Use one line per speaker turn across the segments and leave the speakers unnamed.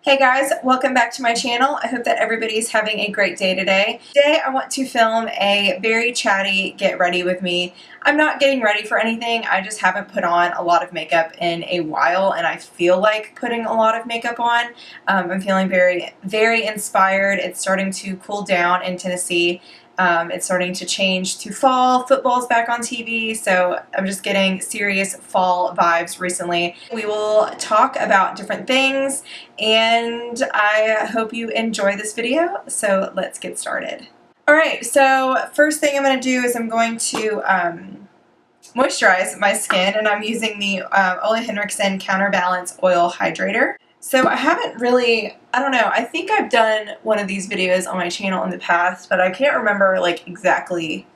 Hey guys, welcome back to my channel. I hope that everybody's having a great day today. Today I want to film a very chatty get ready with me. I'm not getting ready for anything, I just haven't put on a lot of makeup in a while and I feel like putting a lot of makeup on. I'm feeling very inspired. It's starting to cool down in Tennessee. It's starting to change to fall. Football's back on TV, so I'm just getting serious fall vibes recently. We will talk about different things, and I hope you enjoy this video, so let's get started. Alright, so first thing I'm going to do is I'm going to moisturize my skin, and I'm using the Henrikson Counterbalance Oil Hydrator. So I haven't really, I don't know, I think I've done one of these videos on my channel in the past, but I can't remember like exactly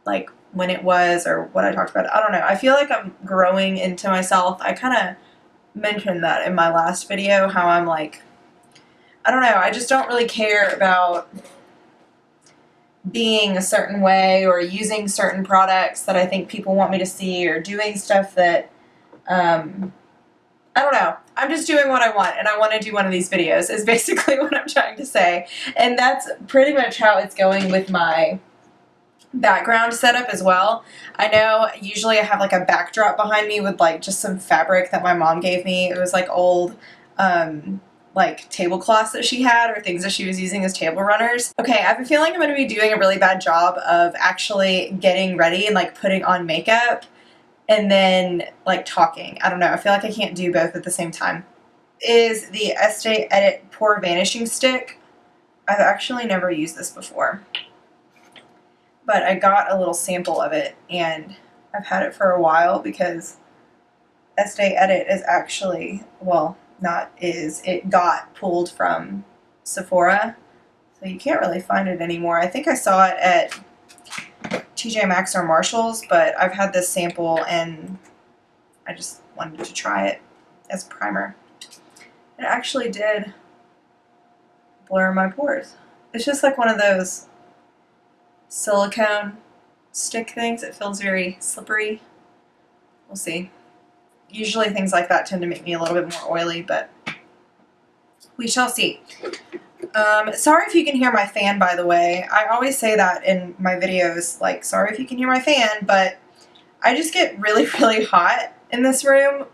like when it was or what I talked about. I don't know. I feel like I'm growing into myself. I kind of mentioned that in my last video, how I'm like, I don't know, I just don't really care about being a certain way or using certain products that I think people want me to see or doing stuff that, I don't know. I'm just doing what I want, and I want to do one of these videos is basically what I'm trying to say. And that's pretty much how it's going with my background setup as well. I know usually I have like a backdrop behind me with like just some fabric that my mom gave me. It was like old like tablecloths that she had or things that she was using as table runners. Okay, I have a feeling I'm going to be doing a really bad job of actually getting ready and like putting on makeup and then like talking. I don't know. I feel like I can't do both at the same time. Is the Estee Edit Pore Vanishing Stick. I've actually never used this before, but I got a little sample of it and I've had it for a while because Estee Edit is actually, well, not is, it got pulled from Sephora, so you can't really find it anymore. I think I saw it at TJ Maxx or Marshalls, but I've had this sample and I just wanted to try it as a primer. It actually did blur my pores. It's just like one of those silicone stick things. It feels very slippery. We'll see. Usually things like that tend to make me a little bit more oily, but we shall see. Sorry if you can hear my fan, by the way. I always say that in my videos, like, sorry if you can hear my fan, but I just get really hot in this room.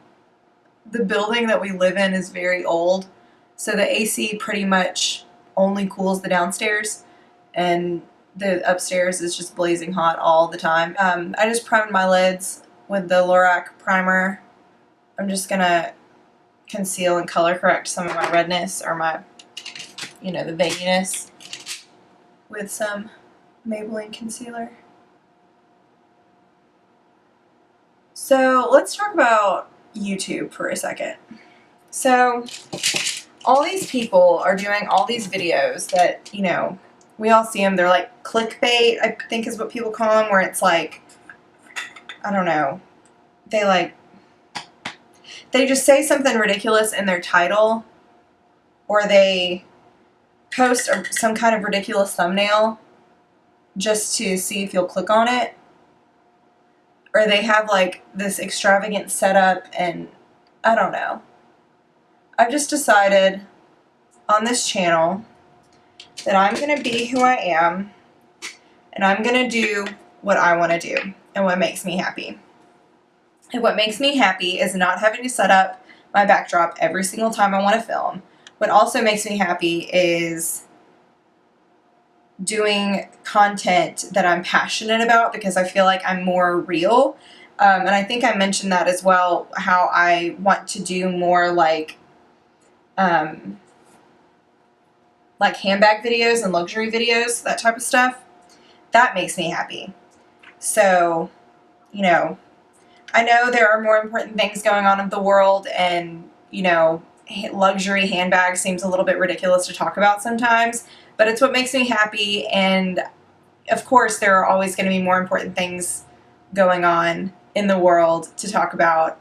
The building that we live in is very old, so the AC pretty much only cools the downstairs, and the upstairs is just blazing hot all the time. I just primed my lids with the Lorac primer. I'm just gonna conceal and color correct some of my redness or my, you know, the veiness with some Maybelline concealer. So let's talk about YouTube for a second. So all these people are doing all these videos that, you know, we all see them. They're like clickbait, I think is what people call them, where it's like, I don't know, they just say something ridiculous in their title, or they post some kind of ridiculous thumbnail just to see if you'll click on it, or they have like this extravagant setup, and I don't know. I've just decided on this channel that I'm going to be who I am, and I'm going to do what I want to do and what makes me happy. And what makes me happy is not having to set up my backdrop every single time I want to film. What also makes me happy is doing content that I'm passionate about because I feel like I'm more real. And I think I mentioned that as well, how I want to do more like handbag videos and luxury videos, that type of stuff. That makes me happy. So, you know, I know there are more important things going on in the world, and, you know, luxury handbags seems a little bit ridiculous to talk about sometimes, but it's what makes me happy, and of course there are always going to be more important things going on in the world to talk about.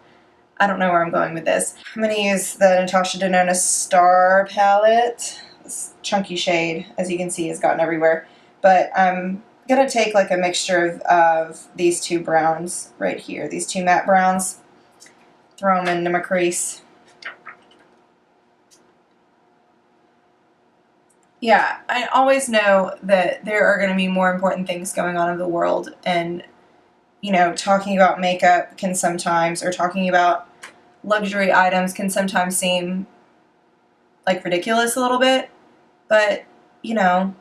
I don't know where I'm going with this. I'm going to use the Natasha Denona Star palette. This chunky shade, as you can see, has gotten everywhere, but I'm going to take like a mixture of these two browns right here, these two matte browns, throw them into my crease. yeah, I always know that there are going to be more important things going on in the world, and, you know, talking about makeup can sometimes, or talking about luxury items can sometimes seem like ridiculous a little bit, but, you know,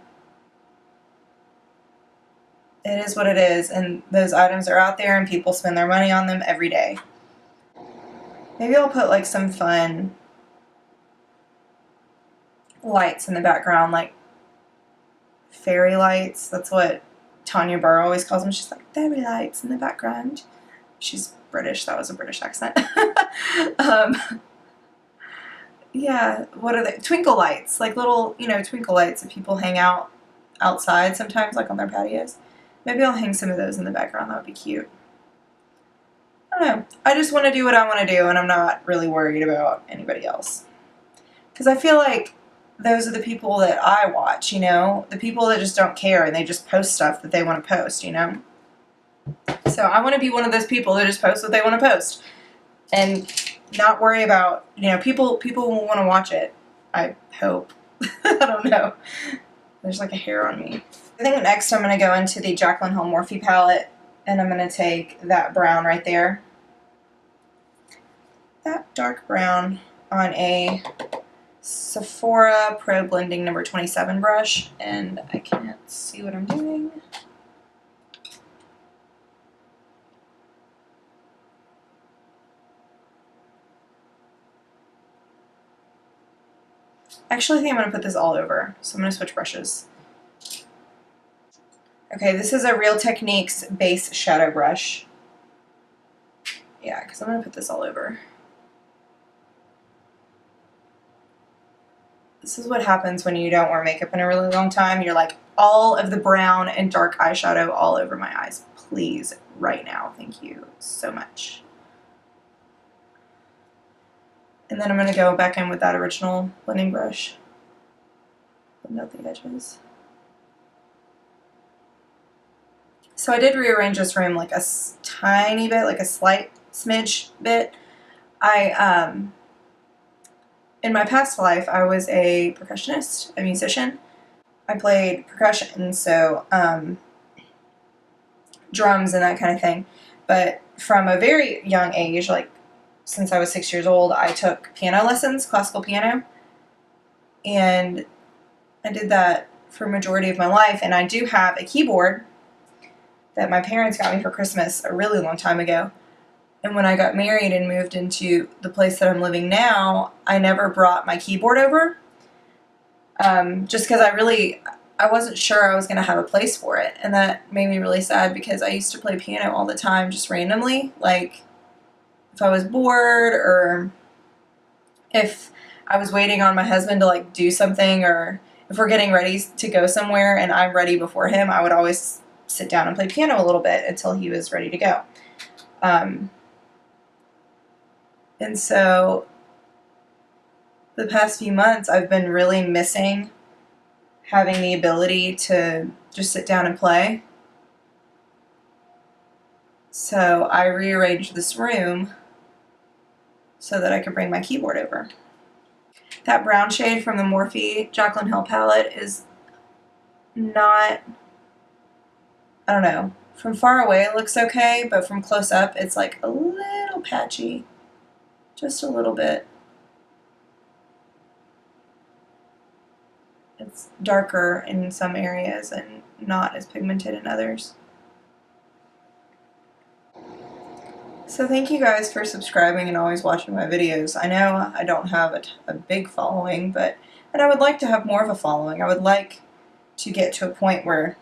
it is what it is, and those items are out there and people spend their money on them every day. Maybe I'll put like some fun lights in the background, like fairy lights. That's what Tanya Burr always calls them. She's like, fairy lights in the background. She's British. That was a British accent. Yeah, what are they? Twinkle lights. Like little, you know, twinkle lights that people hang out outside sometimes, like on their patios. Maybe I'll hang some of those in the background. That would be cute. I don't know. I just want to do what I want to do, and I'm not really worried about anybody else. Because I feel like those are the people that I watch, you know? The people that just don't care and they just post stuff that they want to post, you know? So I want to be one of those people that just post what they want to post. And not worry about, you know, people will want to watch it. I hope. I don't know. There's like a hair on me. I think next I'm going to go into the Jaclyn Morphe palette, and I'm going to take that brown right there. That dark brown on a Sephora Pro Blending number 27 brush, and I can't see what I'm doing. Actually, I think I'm going to put this all over, so I'm going to switch brushes. Okay, this is a Real Techniques base shadow brush. Yeah, because I'm going to put this all over. This is what happens when you don't wear makeup in a really long time. You're like, all of the brown and dark eyeshadow all over my eyes. Please, right now. Thank you so much. And then I'm going to go back in with that original blending brush. Blend out the edges. So I did rearrange this room like a tiny bit, like a slight smidge bit. In my past life, I was a percussionist, a musician. I played percussion, so drums and that kind of thing. But from a very young age, like since I was 6 years old, I took piano lessons, classical piano. And I did that for a majority of my life. And I do have a keyboard that my parents got me for Christmas a really long time ago. And when I got married and moved into the place that I'm living now, I never brought my keyboard over. Just because I wasn't sure I was going to have a place for it. And that made me really sad because I used to play piano all the time, just randomly. Like, if I was bored or if I was waiting on my husband to, like, do something, or if we're getting ready to go somewhere and I'm ready before him, I would always sit down and play piano a little bit until he was ready to go. And so the past few months I've been really missing having the ability to just sit down and play. So I rearranged this room so that I could bring my keyboard over. That brown shade from the Morphe Jaclyn palette is not, I don't know, from far away it looks okay, but from close up it's like a little patchy. Just a little bit. It's darker in some areas and not as pigmented in others. So thank you guys for subscribing and always watching my videos. I know I don't have a big following, and I would like to have more of a following. I would like to get to a point where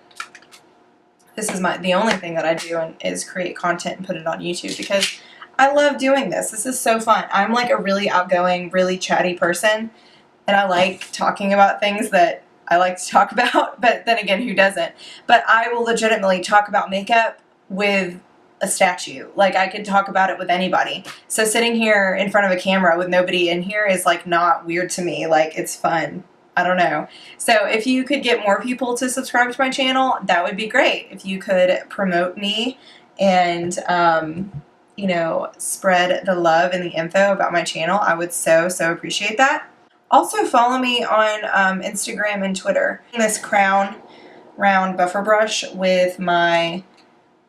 this is the only thing that I do is create content and put it on YouTube, because I love doing this. This is so fun. I'm like a really outgoing, really chatty person, and I like talking about things that I like to talk about, but then again, who doesn't? But I will legitimately talk about makeup with a statue. Like, I could talk about it with anybody. So sitting here in front of a camera with nobody in here is like not weird to me. Like, it's fun. I don't know. So if you could get more people to subscribe to my channel, that would be great. If you could promote me and, you know, spread the love and the info about my channel, I would so appreciate that. Also follow me on Instagram and Twitter. This Crown Round Buffer Brush with my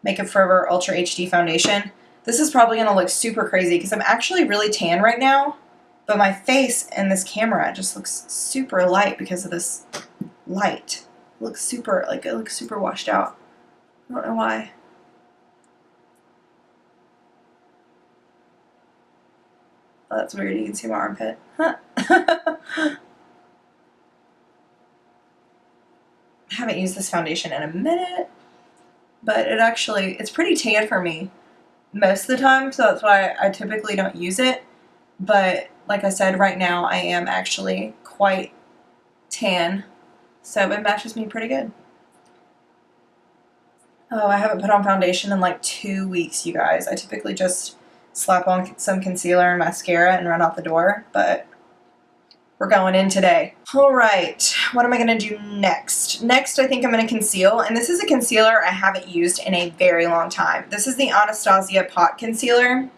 Makeup Forever Ultra HD Foundation. This is probably going to look super crazy because I'm actually really tan right now, but my face in this camera just looks super light because of this light. It looks super, like, it looks super washed out. I don't know why. Oh, that's weird. You can see my armpit. Huh. I haven't used this foundation in a minute, but it's pretty tan for me most of the time, so that's why I typically don't use it. But like I said, right now I am actually quite tan, so it matches me pretty good. Oh, I haven't put on foundation in like 2 weeks, you guys. I typically just slap on some concealer and mascara and run out the door, but we're going in today. All right, what am I gonna do next? Next, I think I'm gonna conceal, and this is a concealer I haven't used in a very long time. This is the Anastasia Pot Concealer.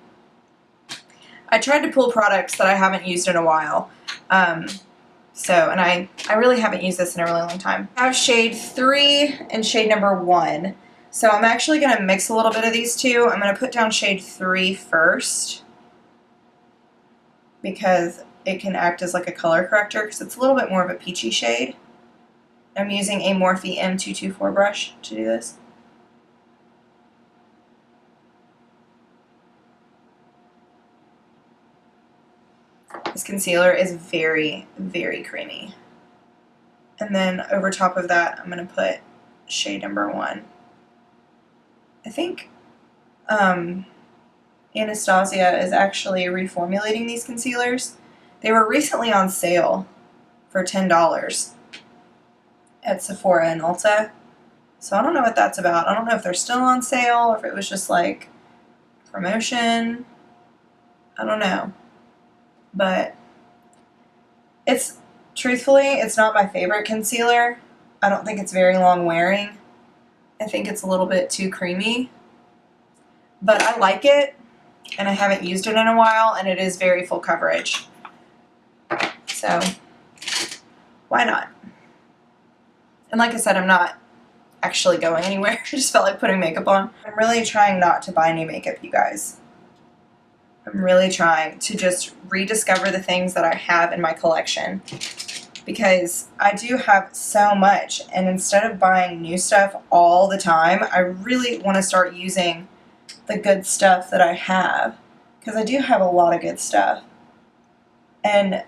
I tried to pull products that I haven't used in a while, and I really haven't used this in a really long time. I have shade 3 and shade number 1. So I'm actually going to mix a little bit of these two. I'm going to put down shade 3 first because it can act as like a color corrector because it's a little bit more of a peachy shade. I'm using a Morphe M224 brush to do this. This concealer is very, very creamy. And then over top of that, I'm going to put shade number 1. I think Anastasia is actually reformulating these concealers. They were recently on sale for $10 at Sephora and Ulta. So I don't know what that's about. I don't know if they're still on sale or if it was just like promotion. I don't know. But truthfully, it's not my favorite concealer. I don't think it's very long wearing. I think it's a little bit too creamy, but I like it, and I haven't used it in a while, and it is very full coverage. So, why not? And like I said, I'm not actually going anywhere. I just felt like putting makeup on. I'm really trying not to buy new makeup, you guys. I'm really trying to just rediscover the things that I have in my collection, because I do have so much, and instead of buying new stuff all the time, I really want to start using the good stuff that I have, because I do have a lot of good stuff. And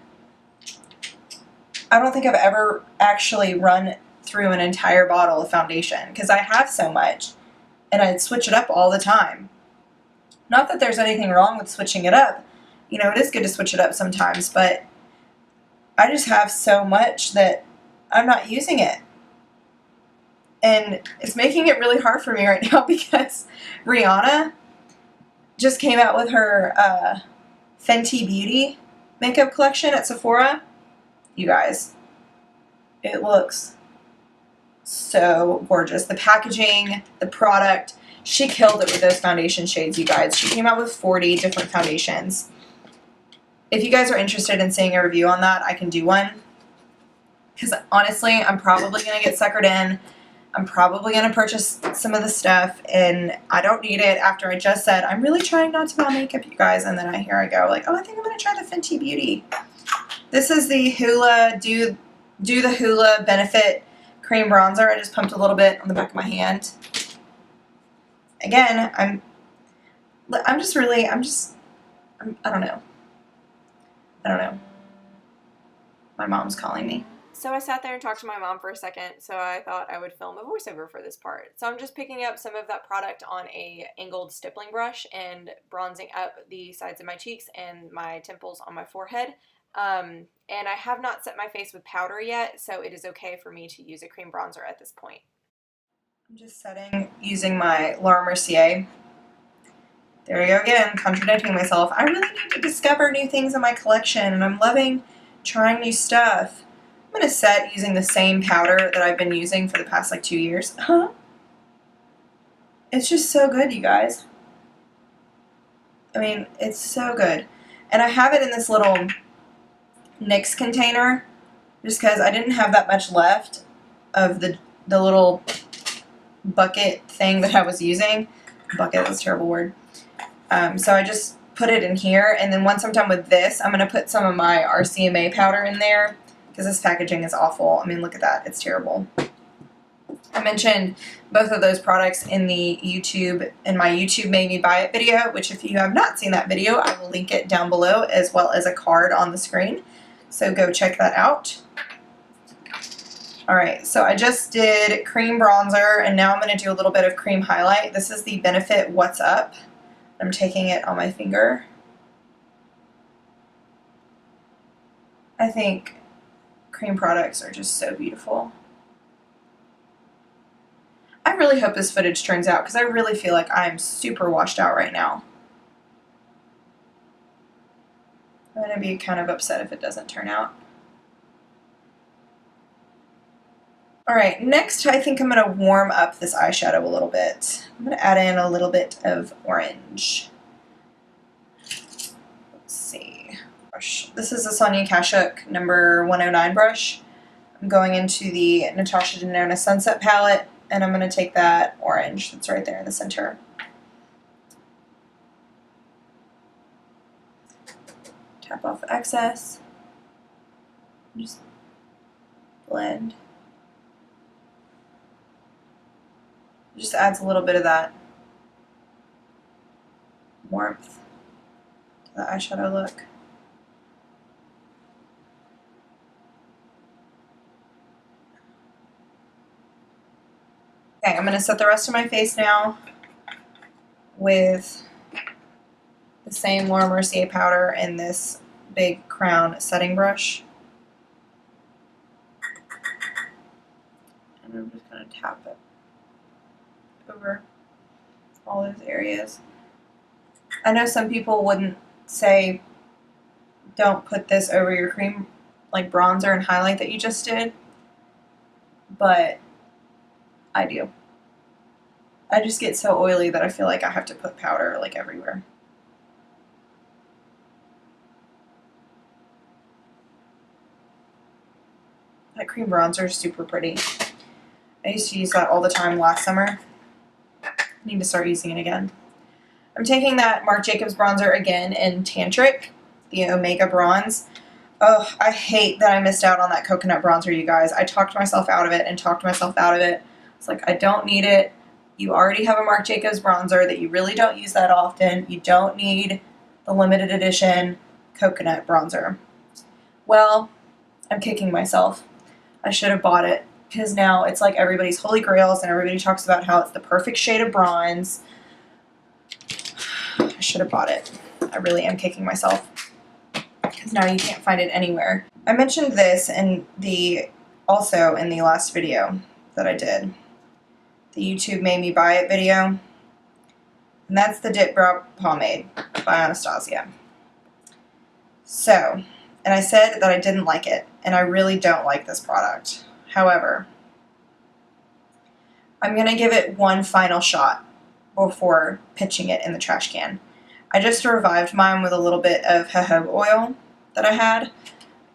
I don't think I've ever actually run through an entire bottle of foundation, because I have so much, and I switch it up all the time. Not that there's anything wrong with switching it up. You know, it is good to switch it up sometimes, but I just have so much that I'm not using it. And it's making it really hard for me right now because Rihanna just came out with her Fenty Beauty makeup collection at Sephora. You guys, it looks so gorgeous. The packaging, the product, she killed it with those foundation shades, you guys. She came out with 40 different foundations. If you guys are interested in seeing a review on that, I can do one. Because honestly, I'm probably going to get suckered in. I'm probably going to purchase some of the stuff, and I don't need it after I just said, I'm really trying not to buy makeup, you guys. And then here I go, like, oh, I think I'm going to try the Fenty Beauty. This is the Hoola, Do the Hoola Benefit Cream Bronzer. I just pumped a little bit on the back of my hand. Again, I don't know. My mom's calling me. So I sat there and talked to my mom for a second, so I thought I would film a voiceover for this part. So I'm just picking up some of that product on a angled stippling brush and bronzing up the sides of my cheeks and my temples on my forehead. And I have not set my face with powder yet, so it is okay for me to use a cream bronzer at this point. I'm just setting using my Laura Mercier. There we go again, contradicting myself. I really need to discover new things in my collection, and I'm loving trying new stuff. I'm going to set using the same powder that I've been using for the past like 2 years. It's just so good, you guys. I mean, it's so good. And I have it in this little NYX container, just because I didn't have that much left of the little bucket thing that I was using. Bucket is a terrible word. So I just put it in here, and then once I'm done with this, I'm going to put some of my RCMA powder in there, because this packaging is awful. I mean, look at that. It's terrible. I mentioned both of those products in my YouTube Made Me Buy It video, which if you have not seen that video, I will link it down below as well as a card on the screen. So go check that out. Alright, so I just did cream bronzer, and now I'm going to do a little bit of cream highlight. This is the Benefit What's Up. I'm taking it on my finger. I think cream products are just so beautiful. I really hope this footage turns out, because I really feel like I'm super washed out right now. I'm going to be kind of upset if it doesn't turn out. Alright, next I think I'm going to warm up this eyeshadow a little bit. I'm going to add in a little bit of orange. Let's see. Brush. This is a Sonia Kashuk number 109 brush. I'm going into the Natasha Denona Sunset palette, and I'm going to take that orange that's right there in the center. Tap off the excess. Just blend. It just adds a little bit of that warmth to the eyeshadow look. Okay, I'm going to set the rest of my face now with the same Laura Mercier powder and this big crown setting brush. And I'm just going to tap it over all those areas. I know some people wouldn't say don't put this over your cream, like bronzer and highlight that you just did, but I do. I just get so oily that I feel like I have to put powder like everywhere. That cream bronzer is super pretty. I used to use that all the time last summer. I need to start using it again. I'm taking that Marc Jacobs bronzer again in Tantric, the Omega Bronze. Oh, I hate that I missed out on that coconut bronzer, you guys. I talked myself out of it and talked myself out of it. It's like, I don't need it. You already have a Marc Jacobs bronzer that you really don't use that often. You don't need the limited edition coconut bronzer. Well, I'm kicking myself. I should have bought it, because now it's like everybody's holy grails and everybody talks about how it's the perfect shade of bronze. I should have bought it. I really am kicking myself, because now you can't find it anywhere. I mentioned this also in the last video that I did, the YouTube Made Me Buy It video, and that's the Dip Brow Pomade by Anastasia. So, and I said that I didn't like it, and I really don't like this product. However, I'm going to give it one final shot before pitching it in the trash can. I just revived mine with a little bit of jojoba oil that I had,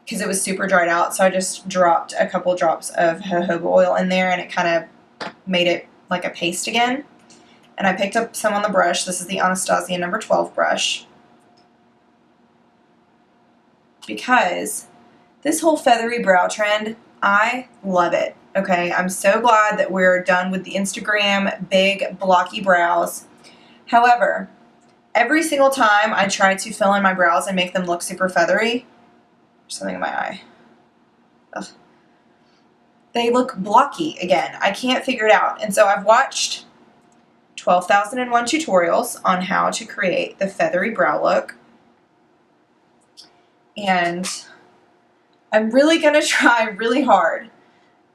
because it was super dried out, so I just dropped a couple drops of jojoba oil in there, and it kind of made it like a paste again. And I picked up some on the brush. This is the Anastasia number 12 brush, because this whole feathery brow trend, I love it. Okay, I'm so glad that we're done with the Instagram big blocky brows. However, every single time I try to fill in my brows and make them look super feathery, there's something in my eye. Ugh. They look blocky again. I can't figure it out. And so I've watched 12,001 tutorials on how to create the feathery brow look. And I'm really going to try really hard.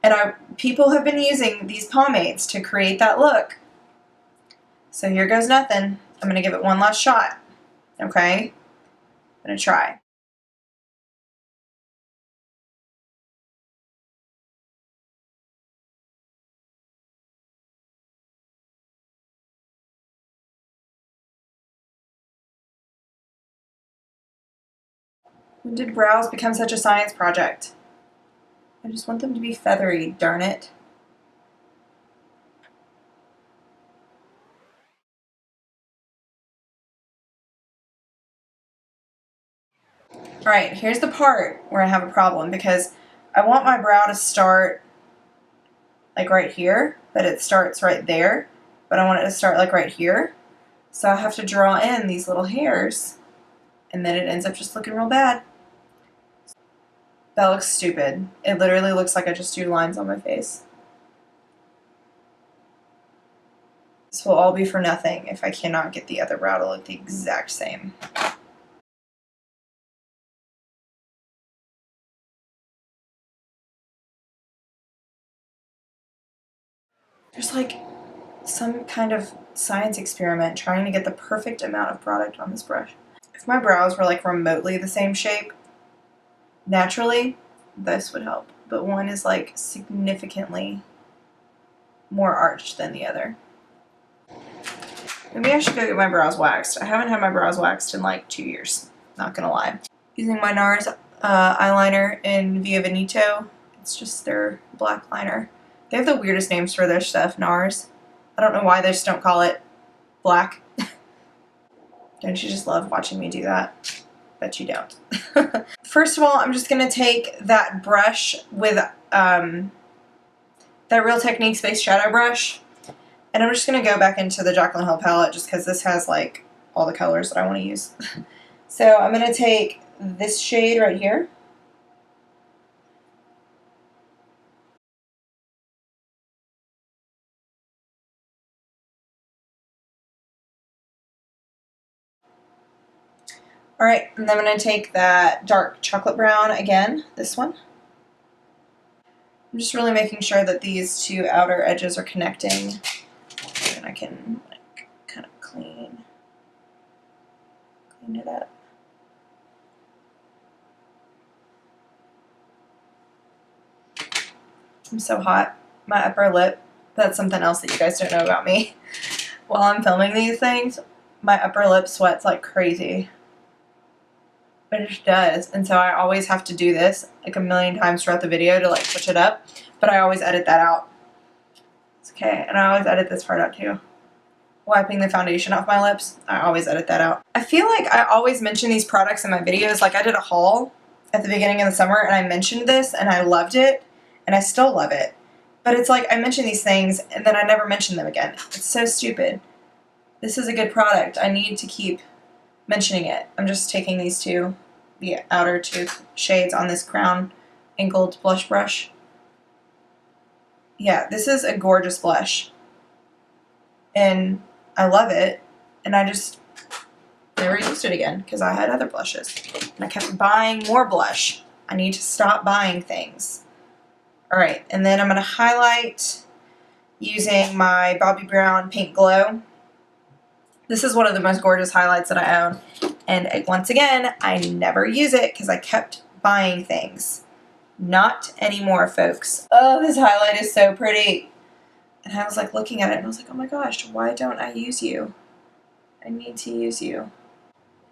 And people have been using these pomades to create that look. So here goes nothing. I'm going to give it one last shot. Okay? I'm going to try. When did brows become such a science project? I just want them to be feathery, darn it. Alright, here's the part where I have a problem because I want my brow to start like right here, but it starts right there, but I want it to start like right here. So I have to draw in these little hairs, and then it ends up just looking real bad. That looks stupid. It literally looks like I just drew lines on my face. This will all be for nothing if I cannot get the other brow to look the exact same. There's like some kind of science experiment trying to get the perfect amount of product on this brush. If my brows were like remotely the same shape, naturally, this would help. But one is like significantly more arched than the other. Maybe I should go get my brows waxed. I haven't had my brows waxed in like 2 years, not gonna lie. Using my NARS eyeliner in Via Veneto. It's just their black liner. They have the weirdest names for their stuff, NARS. I don't know why they just don't call it black. Don't you just love watching me do that? Bet you don't. First of all, I'm just going to take that brush with that Real Techniques Face Shadow Brush, and I'm just going to go back into the Jaclyn Hill palette just because this has like all the colors that I want to use. So I'm going to take this shade right here. Alright, and then I'm going to take that dark chocolate brown again, this one. I'm just really making sure that these two outer edges are connecting, and I can like kind of clean it up. I'm so hot. My upper lip, that's something else that you guys don't know about me. While I'm filming these things, my upper lip sweats like crazy. It just does, and so I always have to do this like a million times throughout the video to like switch it up, but I always edit that out. It's okay, and I always edit this part out too. Wiping the foundation off my lips, I always edit that out. I feel like I always mention these products in my videos. Like I did a haul at the beginning of the summer and I mentioned this and I loved it, and I still love it. But it's like I mention these things and then I never mention them again. It's so stupid. This is a good product. I need to keep mentioning it. I'm just taking these two, the outer two shades on this crown angled blush brush. Yeah, this is a gorgeous blush. And I love it. And I just never used it again because I had other blushes. And I kept buying more blush. I need to stop buying things. Alright, and then I'm going to highlight using my Bobbi Brown Pink Glow. This is one of the most gorgeous highlights that I own. And once again, I never use it because I kept buying things. Not anymore, folks. Oh, this highlight is so pretty. And I was like looking at it and I was like, oh my gosh, why don't I use you? I need to use you.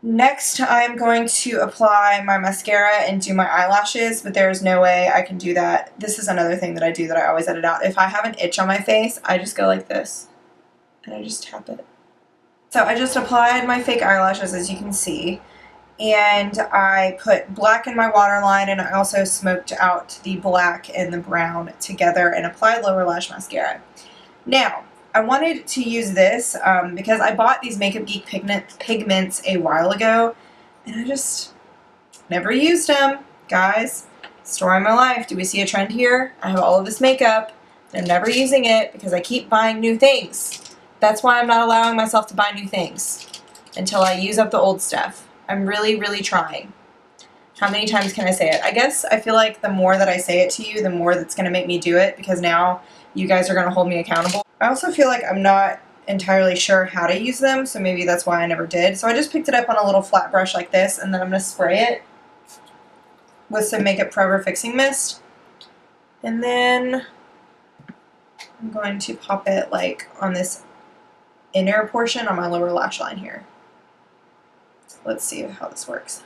Next, I'm going to apply my mascara and do my eyelashes, but there's no way I can do that. This is another thing that I do that I always edit out. If I have an itch on my face, I just go like this. And I just tap it. So I just applied my fake eyelashes, as you can see, and I put black in my waterline, and I also smoked out the black and the brown together and applied lower lash mascara. Now, I wanted to use this because I bought these Makeup Geek pigments a while ago, and I just never used them. Guys, story of my life. Do we see a trend here? I have all of this makeup, and I'm never using it because I keep buying new things. That's why I'm not allowing myself to buy new things until I use up the old stuff. I'm really, really trying. How many times can I say it? I guess I feel like the more that I say it to you, the more that's going to make me do it because now you guys are going to hold me accountable. I also feel like I'm not entirely sure how to use them, so maybe that's why I never did. So I just picked it up on a little flat brush like this, and then I'm going to spray it with some Makeup Forever Fixing Mist. And then I'm going to pop it like on this inner portion on my lower lash line here. Let's see how this works.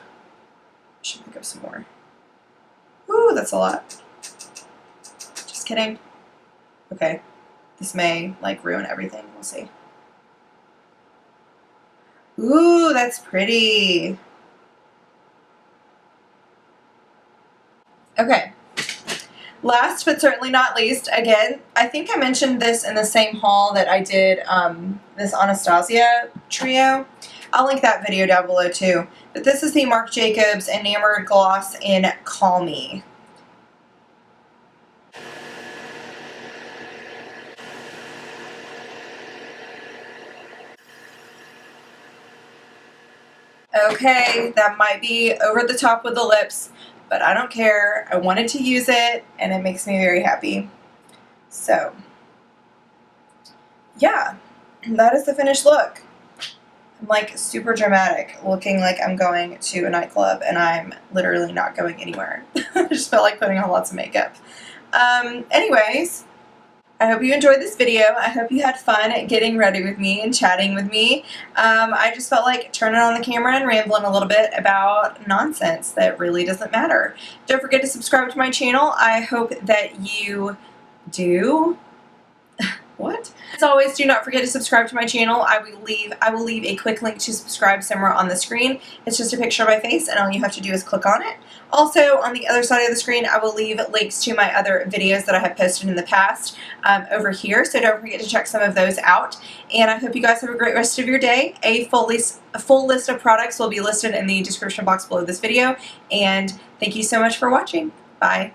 Should pick up some more. Ooh, that's a lot. Just kidding. Okay. This may, like, ruin everything. We'll see. Ooh, that's pretty. Okay. Last but certainly not least, again, I think I mentioned this in the same haul that I did this Anastasia trio. I'll link that video down below too. But this is the Marc Jacobs Enamored Gloss in Call Me. Okay, that might be over the top with the lips, but I don't care. I wanted to use it, and it makes me very happy. So, yeah, that is the finished look. I'm like super dramatic, looking like I'm going to a nightclub, and I'm literally not going anywhere. I just felt like putting on lots of makeup. Anyways, I hope you enjoyed this video. I hope you had fun getting ready with me and chatting with me. I just felt like turning on the camera and rambling a little bit about nonsense that really doesn't matter. Don't forget to subscribe to my channel. I hope that you do. What? As always, do not forget to subscribe to my channel. I will leave a quick link to subscribe somewhere on the screen. It's just a picture of my face, and all you have to do is click on it. Also, on the other side of the screen, I will leave links to my other videos that I have posted in the past over here, so don't forget to check some of those out. And I hope you guys have a great rest of your day. A full list of products will be listed in the description box below this video, and thank you so much for watching. Bye.